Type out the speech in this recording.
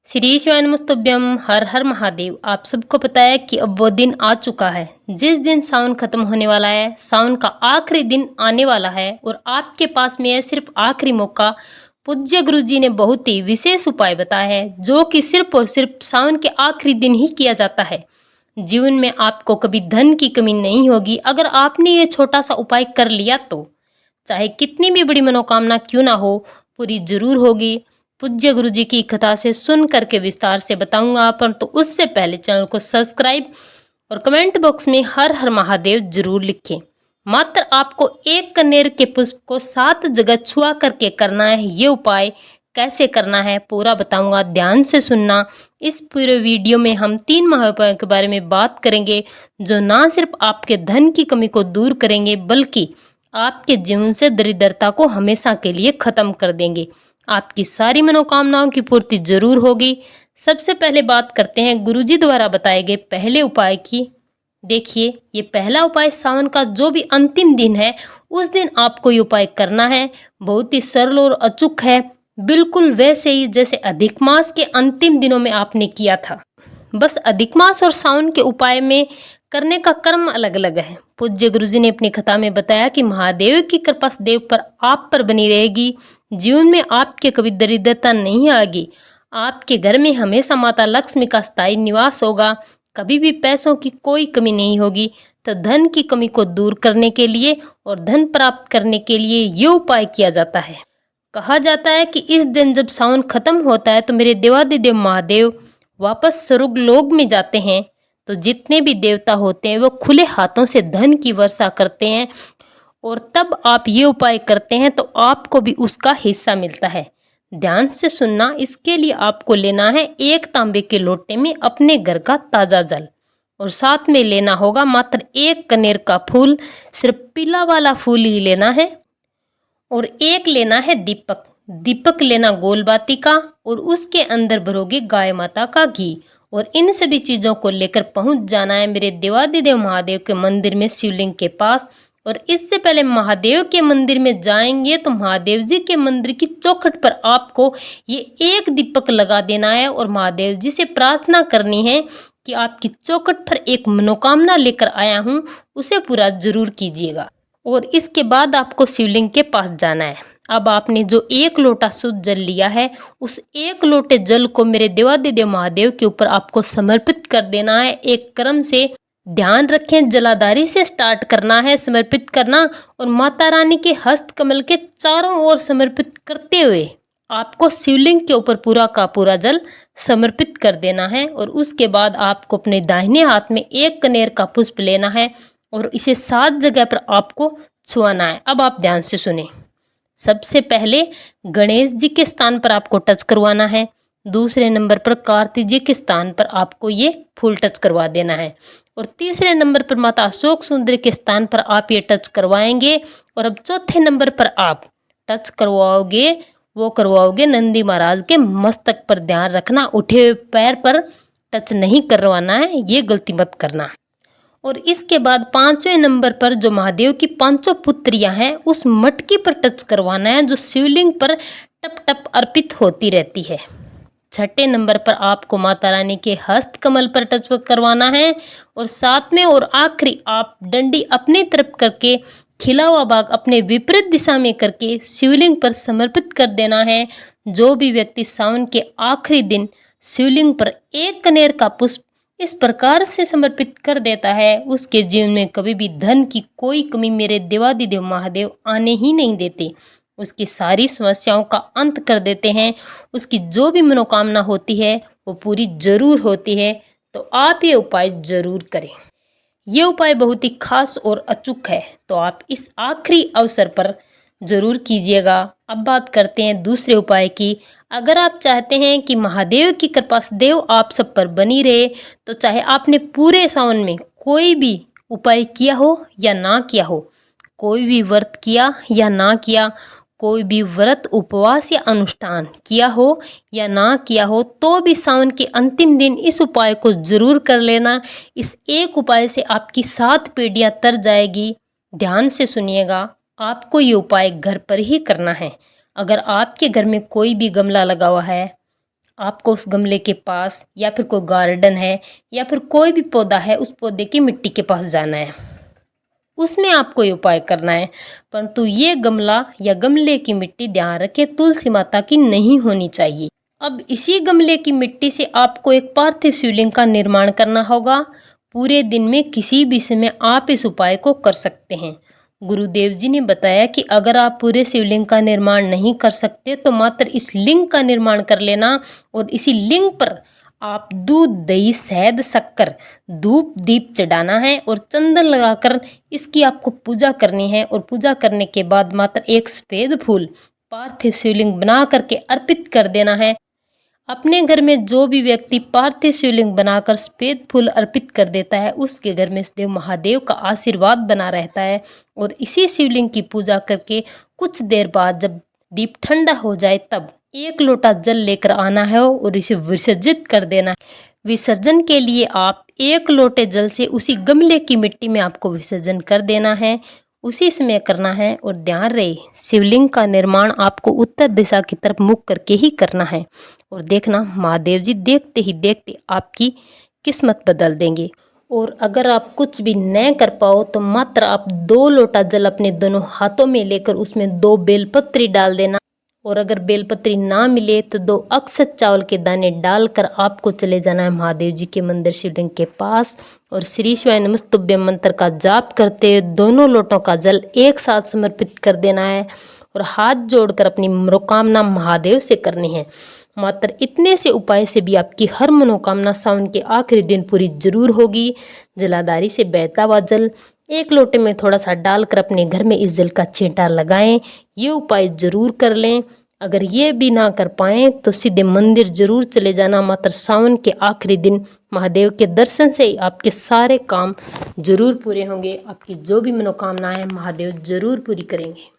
श्री शिवाय नमस्तुभ्यम। हर हर महादेव। आप सबको पता है कि अब वो दिन आ चुका है जिस दिन सावन खत्म होने वाला है। सावन का आखिरी दिन आने वाला है और आपके पास में है सिर्फ आखिरी मौका। पूज्य गुरु जी ने बहुत ही विशेष उपाय बताया है जो कि सिर्फ और सिर्फ सावन के आखिरी दिन ही किया जाता है। जीवन में आपको कभी धन की कमी नहीं होगी अगर आपने ये छोटा सा उपाय कर लिया तो। चाहे कितनी भी बड़ी मनोकामना क्यों ना हो, पूरी जरूर होगी। पूज्य गुरु जी की कथा से सुन करके विस्तार से बताऊंगा, परंतु उससे पहले चैनल को सब्सक्राइब और कमेंट बॉक्स में हर हर महादेव जरूर लिखें। मात्र आपको एक कनेर के पुष्प को 7 जगह छुआ करके करना है। ये उपाय कैसे करना है पूरा बताऊंगा, ध्यान से सुनना। इस पूरे वीडियो में हम 3 महाउपायों के बारे में बात करेंगे जो ना सिर्फ आपके धन की कमी को दूर करेंगे बल्कि आपके जीवन से दरिद्रता को हमेशा के लिए खत्म कर देंगे। आपकी सारी मनोकामनाओं की पूर्ति जरूर होगी। सबसे पहले बात करते हैं गुरुजी द्वारा बताए गए पहले उपाय की। देखिए, ये पहला उपाय सावन का जो भी अंतिम दिन है उस दिन आपको ये उपाय करना है। बहुत ही सरल और अचूक है, बिल्कुल वैसे ही जैसे अधिक मास के अंतिम दिनों में आपने किया था। बस अधिक मास और सावन के उपाय में करने का कर्म अलग अलग है। पूज्य गुरुजी ने अपनी कथा में बताया कि महादेव की कृपा सदैव पर आप पर बनी रहेगी। जीवन में आपके कभी दरिद्रता नहीं आएगी। आपके घर में हमेशा माता लक्ष्मी का स्थायी निवास होगा। कभी भी पैसों की कोई कमी नहीं होगी। तो धन की कमी को दूर करने के लिए और धन प्राप्त करने के लिए ये उपाय किया जाता है। कहा जाता है कि इस दिन जब सावन खत्म होता है तो मेरे देवादिदेव महादेव वापस स्वर्ग लोक में जाते हैं। तो जितने भी देवता होते हैं वो खुले हाथों से धन की वर्षा करते हैं और तब आप ये उपाय करते हैं तो आपको भी उसका हिस्सा मिलता है। ध्यान से सुनना। इसके लिए आपको लेना है 1 तांबे के लोटे में अपने घर का ताजा जल और साथ में लेना होगा मात्र 1 कनेर का फूल। सिर्फ पीला वाला फूल ही लेना है और 1 लेना है दीपक। दीपक लेना गोलबाती का और उसके अंदर भरोगे गाय माता का घी। और इन सभी चीजों को लेकर पहुंच जाना है मेरे देवादिदेव महादेव के मंदिर में शिवलिंग के पास। और इससे पहले महादेव के मंदिर में जाएंगे तो महादेव जी के मंदिर की चौखट पर आपको ये 1 दीपक लगा देना है और महादेव जी से प्रार्थना करनी है कि आपकी चौखट पर एक मनोकामना लेकर आया हूँ, उसे पूरा जरूर कीजिएगा। और इसके बाद आपको शिवलिंग के पास जाना है। अब आपने जो 1 लोटा शुद्ध जल लिया है उस 1 लोटे जल को मेरे देवादिदेव महादेव के ऊपर आपको समर्पित कर देना है एक क्रम से। ध्यान रखें, जलाधारी से स्टार्ट करना है समर्पित करना और माता रानी के हस्त कमल के चारों ओर समर्पित करते हुए आपको शिवलिंग के ऊपर पूरा का पूरा जल समर्पित कर देना है। और उसके बाद आपको अपने दाहिने हाथ में 1 कनेर का पुष्प लेना है और इसे 7 जगह पर आपको छुआना है। अब आप ध्यान से सुने। सबसे पहले गणेश जी के स्थान पर आपको टच करवाना है। दूसरे नंबर पर कार्तिक जी के स्थान पर आपको ये फूल टच करवा देना है और तीसरे नंबर पर माता अशोक सुंदरी के स्थान पर आप ये टच करवाएंगे। और अब चौथे नंबर पर आप टच करवाओगे नंदी महाराज के मस्तक पर। ध्यान रखना, उठे हुए पैर पर टच नहीं करवाना है, ये गलती मत करना। और इसके बाद 5वें नंबर पर जो महादेव की 5 पुत्रियां हैं उस मटकी पर टच करवाना है जो शिवलिंग पर टप टप अर्पित होती रहती है। 6ठे नंबर पर आपको माता रानी के हस्त कमल पर टच करवाना है और 7वें और आखिरी आप डंडी अपनी तरफ करके खिला हुआ भाग अपने विपरीत दिशा में करके शिवलिंग पर समर्पित कर देना है। जो भी व्यक्ति सावन के आखिरी दिन शिवलिंग पर 1 कनेर का पुष्प इस प्रकार से समर्पित कर देता है उसके जीवन में कभी भी धन की कोई कमी मेरे देवादिदेव महादेव आने ही नहीं देते। उसकी सारी समस्याओं का अंत कर देते हैं। उसकी जो भी मनोकामना होती है वो पूरी जरूर होती है। तो आप ये उपाय जरूर करें। ये उपाय बहुत ही खास और अचूक है, तो आप इस आखिरी अवसर पर जरूर कीजिएगा। अब बात करते हैं दूसरे उपाय की। अगर आप चाहते हैं कि महादेव की कृपा सदैव आप सब पर बनी रहे तो चाहे आपने पूरे सावन में कोई भी उपाय किया हो या ना किया हो, कोई भी व्रत किया या ना किया, कोई भी व्रत उपवास या अनुष्ठान किया हो या ना किया हो, तो भी सावन के अंतिम दिन इस उपाय को जरूर कर लेना। इस एक उपाय से आपकी 7 पीढ़ियां तर जाएगी। ध्यान से सुनिएगा, आपको ये उपाय घर पर ही करना है। अगर आपके घर में कोई भी गमला लगा हुआ है, आपको उस गमले के पास या फिर कोई गार्डन है या फिर कोई भी पौधा है, उस पौधे की मिट्टी के पास जाना है, उसमें आपको ये उपाय करना है। परंतु ये गमला या गमले की मिट्टी ध्यान रखें तुलसी माता की नहीं होनी चाहिए। अब इसी गमले की मिट्टी से आपको एक पार्थिव शिवलिंग का निर्माण करना होगा। पूरे दिन में किसी भी समय आप इस उपाय को कर सकते हैं। गुरुदेव जी ने बताया कि अगर आप पूरे शिवलिंग का निर्माण नहीं कर सकते तो मात्र इस लिंग का निर्माण कर लेना और इसी लिंग पर आप दूध, दही, शहद, शक्कर, धूप, दीप चढ़ाना है और चंदन लगाकर इसकी आपको पूजा करनी है। और पूजा करने के बाद मात्र एक सफेद फूल पार्थिव शिवलिंग बना करके अर्पित कर देना है। अपने घर में जो भी व्यक्ति पार्थिव शिवलिंग बनाकर सफेद फूल अर्पित कर देता है, उसके घर में देव महादेव का आशीर्वाद बना रहता है। और इसी शिवलिंग की पूजा करके कुछ देर बाद जब दीप ठंडा हो जाए तब 1 लोटा जल लेकर आना है और इसे विसर्जित कर देना है। विसर्जन के लिए आप 1 लोटे जल से उसी गमले की मिट्टी में आपको विसर्जन कर देना है, उसी समय करना है। और ध्यान रहे शिवलिंग का निर्माण आपको उत्तर दिशा की तरफ मुख करके ही करना है। और देखना महादेव जी देखते ही देखते आपकी किस्मत बदल देंगे। और अगर आप कुछ भी न कर पाओ तो मात्र आप 2 लोटा जल अपने दोनों हाथों में लेकर उसमें 2 बेलपत्री डाल देना। और अगर बेलपत्री ना मिले तो 2 अक्षत चावल के दाने डालकर आपको चले जाना है महादेव जी के मंदिर शिवलिंग के पास और श्री शिवाय नमस्तुभ्यम मंत्र का जाप करते हुए दोनों लोटों का जल एक साथ समर्पित कर देना है और हाथ जोड़कर अपनी मनोकामना महादेव से करनी है। मात्र इतने से उपाय से भी आपकी हर मनोकामना सावन के आखिरी दिन पूरी जरूर होगी। जलाधारी से बहता हुआ जल 1 लोटे में थोड़ा सा डालकर अपने घर में इस जल का छींटा लगाएं। ये उपाय जरूर कर लें। अगर ये भी ना कर पाएं तो सीधे मंदिर जरूर चले जाना। मात्र सावन के आखिरी दिन महादेव के दर्शन से ही आपके सारे काम जरूर पूरे होंगे। आपकी जो भी मनोकामनाएं महादेव जरूर पूरी करेंगे।